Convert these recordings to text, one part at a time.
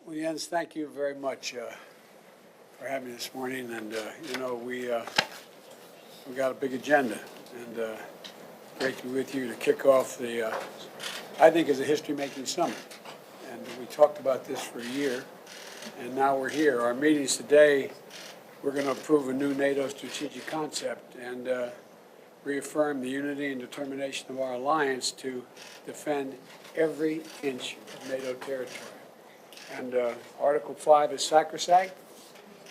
Well, Jens, thank you very much for having me this morning. And we got a big agenda, and great to be with you to kick off the I think is a history-making summit. And we talked about this for a year, and now we're here. Our meetings today, we're going to approve a new NATO strategic concept and reaffirm the unity and determination of our alliance to defend every inch of NATO territory. And Article 5 is sacrosanct,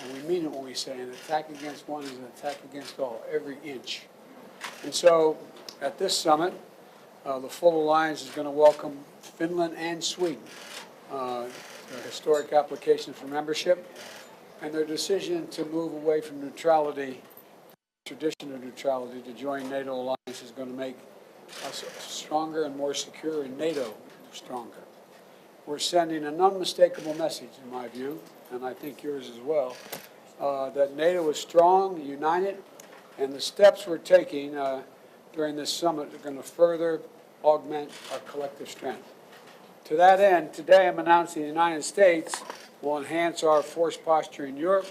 and we mean it when we say an attack against one is an attack against all, every inch. And so at this summit, the full alliance is going to welcome Finland and Sweden, their historic application for membership, and their decision to move away from neutrality, tradition of neutrality, to join NATO alliance is going to make us stronger and more secure, and NATO stronger. We're sending an unmistakable message, in my view, and I think yours as well, that NATO is strong, united, and the steps we're taking during this summit are going to further augment our collective strength. To that end, today I'm announcing the United States will enhance our force posture in Europe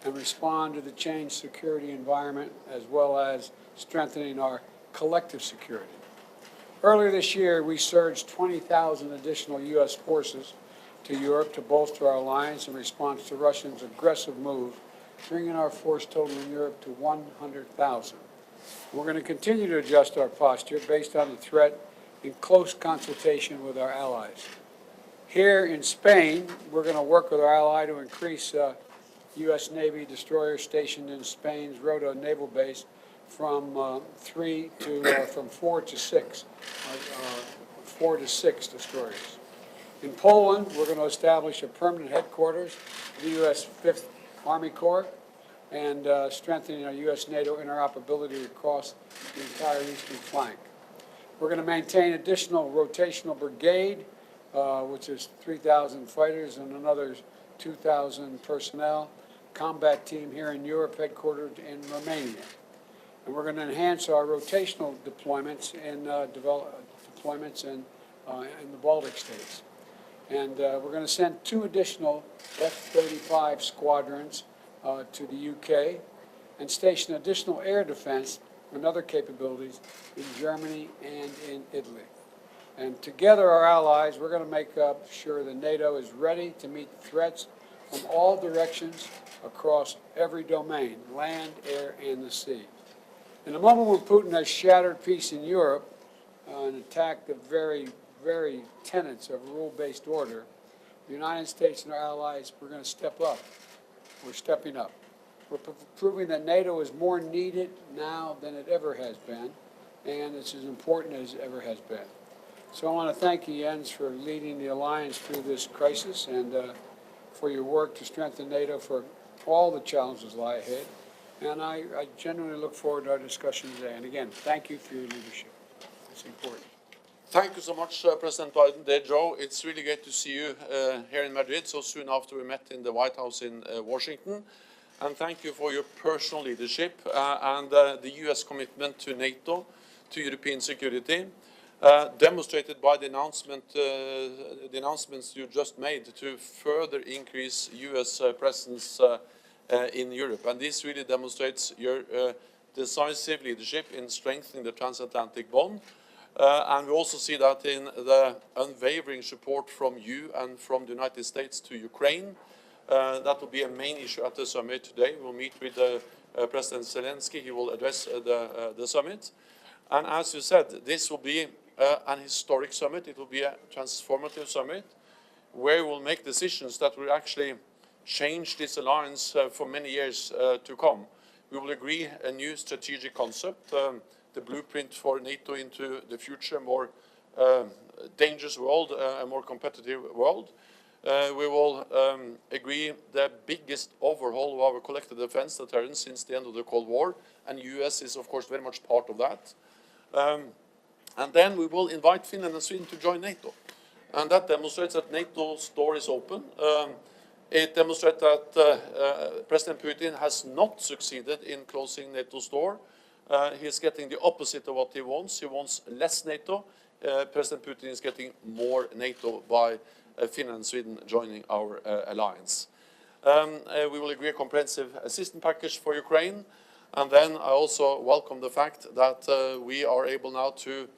and respond to the changed security environment, as well as strengthening our collective security. Earlier this year, we surged 20,000 additional U.S. forces to Europe to bolster our alliance in response to Russia's aggressive move, bringing our force total in Europe to 100,000. We're going to continue to adjust our posture based on the threat in close consultation with our allies. Here in Spain, we're going to work with our ally to increase U.S. Navy destroyers stationed in Spain's Rota naval base from 4 to 6 destroyers. In Poland, we're going to establish a permanent headquarters for the U.S. 5th Army Corps and strengthening our U.S. NATO interoperability across the entire eastern flank. We're going to maintain additional rotational brigade, which is 3,000 fighters and another 2,000 personnel, combat team here in Europe, headquartered in Romania. And we're going to enhance our rotational deployments in the Baltic states. And we're going to send 2 additional F-35 squadrons to the UK and station additional air defense and other capabilities in Germany and in Italy. And together, our allies, we're going to make sure that NATO is ready to meet threats from all directions across every domain, land, air, and the sea. In a moment when Putin has shattered peace in Europe and attacked the very, very tenets of rule-based order, the United States and our allies, we're going to step up. We're stepping up. We're proving that NATO is more needed now than it ever has been, and it's as important as it ever has been. So I want to thank you, Jens, for leading the alliance through this crisis and for your work to strengthen NATO for all the challenges lie ahead. And I genuinely look forward to our discussion today. And again, thank you for your leadership. It's important. Thank you so much, President Biden. Dear Joe, it's really great to see you here in Madrid so soon after we met in the White House in Washington. And thank you for your personal leadership and the U.S. commitment to NATO, to European security, demonstrated by the announcements you just made to further increase U.S. presence in Europe. And this really demonstrates your decisive leadership in strengthening the transatlantic bond. And we also see that in the unwavering support from you and from the United States to Ukraine. That will be a main issue at the summit today. We'll meet with President Zelensky. He will address the summit. And as you said, this will be an historic summit. It will be a transformative summit where we'll make decisions that will actually change this alliance for many years to come. We will agree a new strategic concept, the blueprint for NATO into the future, more dangerous world, a more competitive world. We will agree the biggest overhaul of our collective defense deterrence since the end of the Cold War, and the US is, of course, very much part of that. And then we will invite Finland and Sweden to join NATO. And that demonstrates that NATO's door is open. It demonstrates that President Putin has not succeeded in closing NATO's door. He is getting the opposite of what he wants. He wants less NATO. President Putin is getting more NATO by Finland and Sweden joining our alliance. We will agree a comprehensive assistance package for Ukraine. And then I also welcome the fact that we are able now to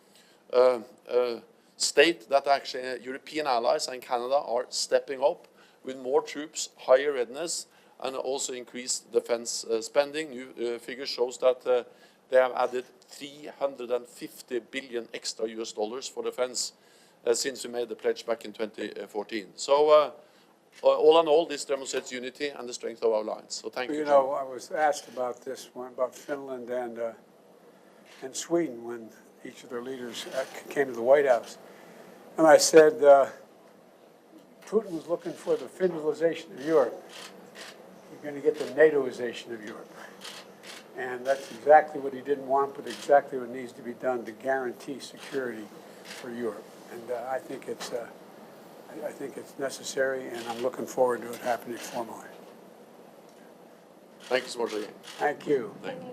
state that actually European allies and Canada are stepping up with more troops, higher readiness, and also increased defense spending. New figure shows that they have added $350 billion extra US dollars for defense since we made the pledge back in 2014. So all in all, this demonstrates unity and the strength of our alliance. So thank you. You know, I was asked about this one, about Finland and Sweden, when each of their leaders came to the White House. And I said, Putin was looking for the Finlandization of Europe. You're going to get the NATOization of Europe. And that's exactly what he didn't want, but exactly what needs to be done to guarantee security for Europe. And I think it's necessary, and I'm looking forward to it happening formally. Thank you so much again. Thank you. Thank you.